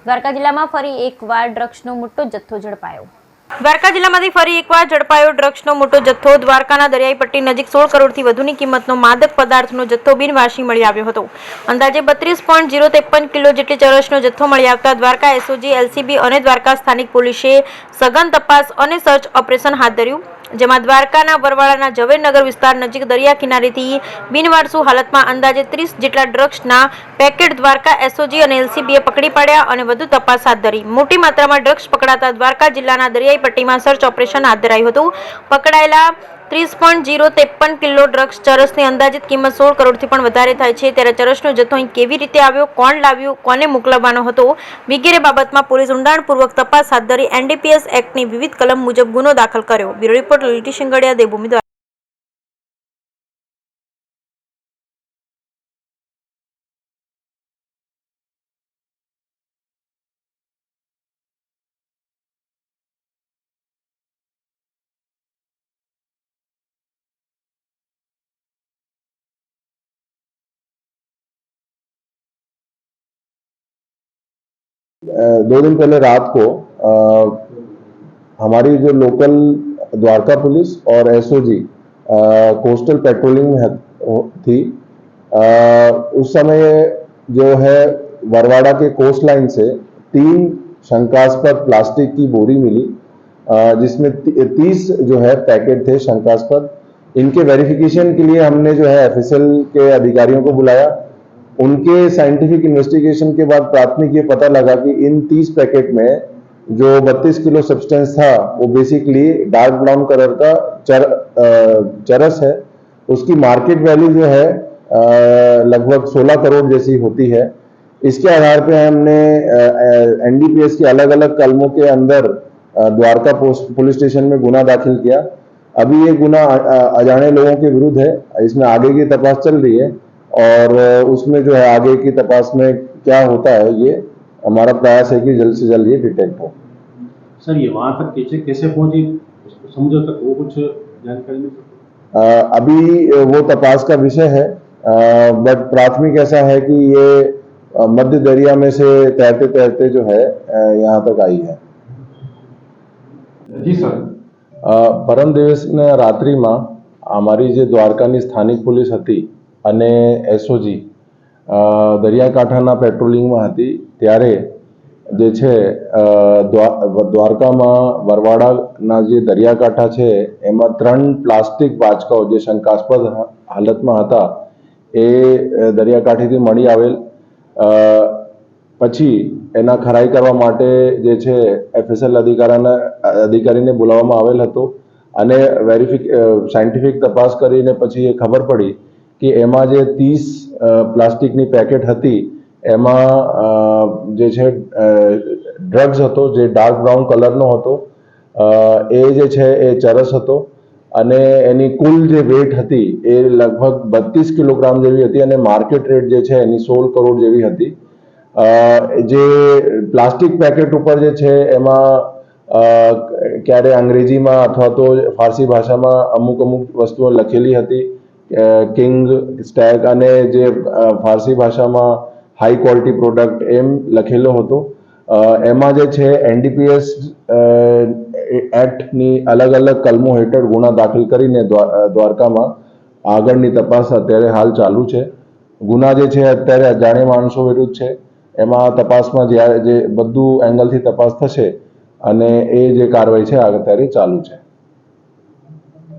દ્વારકા જિલ્લામાં ફરી એકવાર ડ્રગ્સનો મોટો જથ્થો ઝડપાયો। દ્વારકા જિલ્લામાંથી ફરી એકવાર ઝડપાયો ડ્રગ્સનો મોટો જથ્થો। દ્વારકાના દરિયાઈ પટ્ટી નજીક 16 કરોડથી વધુની કિંમતનો માદક પદાર્થનો જથ્થો બિનવારસી મળી આવ્યો હતો। અંદાજે 32.053 કિલો જેટલી ચરસનો જથ્થો મળી આવતા દ્વારકા એસઓજી, એલસીબી અને દ્વારકા સ્થાનિક પોલીસે સઘન તપાસ અને સર્ચ ઓપરેશન હાથ ધર્યું, જેમાં દ્વારકાના વરવાડાના ઝવેરનગર વિસ્તાર નજીક દરિયા કિનારેથી બિનવારસુ હાલતમાં અંદાજે 30 જેટલા ડ્રગ્સના પેકેટ દ્વારકા એસઓજી અને એલસીબીએ પકડી પાડ્યા અને વધુ તપાસ હાથ ધરી। મોટી માત્રામાં ડ્રગ્સ પકડાતા દ્વારકા જિલ્લાના દરિયાઈ પટ્ટીમાં સર્ચ ઓપરેશન હાથ ધરાયું હતું। પકડાયેલા 30.053 કિલો ડ્રગ્સ ચરસની અંદાજિત કિંમત 16 કરોડથી પણ વધારે થાય છે। ત્યારે ચરસનો જથ્થો અહીં કેવી રીતે આવ્યો, કોણ લાવ્યું, કોને મોકલવાનો હતો વગેરે બાબતમાં પોલીસ ઊંડાણપૂર્વક તપાસ હાથ ધરી એનડીપીએસ એક્ટની વિવિધ કલમ મુજબ ગુનો દાખલ કર્યો। Bureau report Lalit Shingadiya, Devbhumi. दो दिन पहले रात को हमारी जो लोकल द्वारका पुलिस और एसओजी कोस्टल पेट्रोलिंग में थी। उस समय जो है वरवाड़ा के कोस्ट लाइन से 3 शंकास्पद प्लास्टिक की बोरी मिली, जिसमें 30 जो है पैकेट थे शंकास्पद। इनके वेरिफिकेशन के लिए हमने जो है एफएसएल के अधिकारियों को बुलाया। उनके साइंटिफिक इन्वेस्टिगेशन के बाद प्राथमिक ये पता लगा कि इन 30 पैकेट में जो 32 किलो सब्सटेंस था वो बेसिकली डार्क ब्राउन कलर का चरस है। उसकी मार्केट वैल्यू जो है लगभग 16 करोड़ जैसी होती है। इसके आधार पे हमने एनडीपीएस के अलग अलग कलमों के अंदर द्वारका पुलिस स्टेशन में गुना दाखिल किया। अभी ये गुना अजाने लोगों के विरुद्ध है। इसमें आगे की तपास चल रही है और उसमें जो है आगे की तपास में क्या होता है ये हमारा प्रयास है कि जल्द से जल्द ये डिटेक्ट हो। सर, ये वहां तक कैसे पहुंची, समझो तक वो कुछ जानकारी मिल सकती? अभी वो तपास का विषय है, बट प्राथमिक ऐसा है कि ये मध्य दरिया में से तैरते तैरते जो है यहाँ तक आई है। जी सर। परम दिवसના રાત્રિમાં અમારી જે દ્વારકાની સ્થાનિક પોલીસ હતી અને એસઓજી દરિયાકાંઠાના પેટ્રોલિંગમાં હતી, ત્યારે જે છે દ્વારકામાં વરવાડાના જે દરિયાકાંઠા છે એમાં 3 પ્લાસ્ટિક બાચકાઓ જે શંકાસ્પદ હાલતમાં હતા એ દરિયાકાંઠેથી મળી આવેલ। પછી એના ખરાઈ કરવા માટે જે છે એફએસએલ અધિકારીને બોલાવવામાં આવેલ હતો અને સાયન્ટિફિક તપાસ કરીને પછી એ ખબર પડી કે એમાં જે 30 પ્લાસ્ટિકની પેકેટ હતી એમાં જે છે ડ્રગ્સ હતો જે ડાર્ક બ્રાઉન કલરનો હતો। એ જે છે એ ચરસ હતો અને એની કુલ જે વેટ હતી એ લગભગ 32 કિલોગ્રામ જેવી હતી અને માર્કેટ રેટ જે છે એની 16 કરોડ જેવી હતી। જે પ્લાસ્ટિક પેકેટ ઉપર જે છે એમાં ક્યારે અંગ્રેજીમાં અથવા તો ફારસી ભાષામાં અમુક વસ્તુઓ લખેલી હતી, કિંગ, સ્ટેગ અને જે ફારસી ભાષામાં હાઈ ક્વોલિટી પ્રોડક્ટ એમ લખેલો હતો। એમાં જે છે એનડીપીએસ એક્ટની અલગ અલગ કલમો હેઠળ ગુના દાખલ કરીને દ્વારકામાં આગળની તપાસ અત્યારે હાલ ચાલુ છે। ગુના જે છે અત્યારે અજાણ્યા માણસો વિરુદ્ધ છે। એમાં તપાસમાં જે બધું એંગલથી તપાસ થશે અને એ જે કાર્યવાહી છે અત્યારે ચાલુ છે।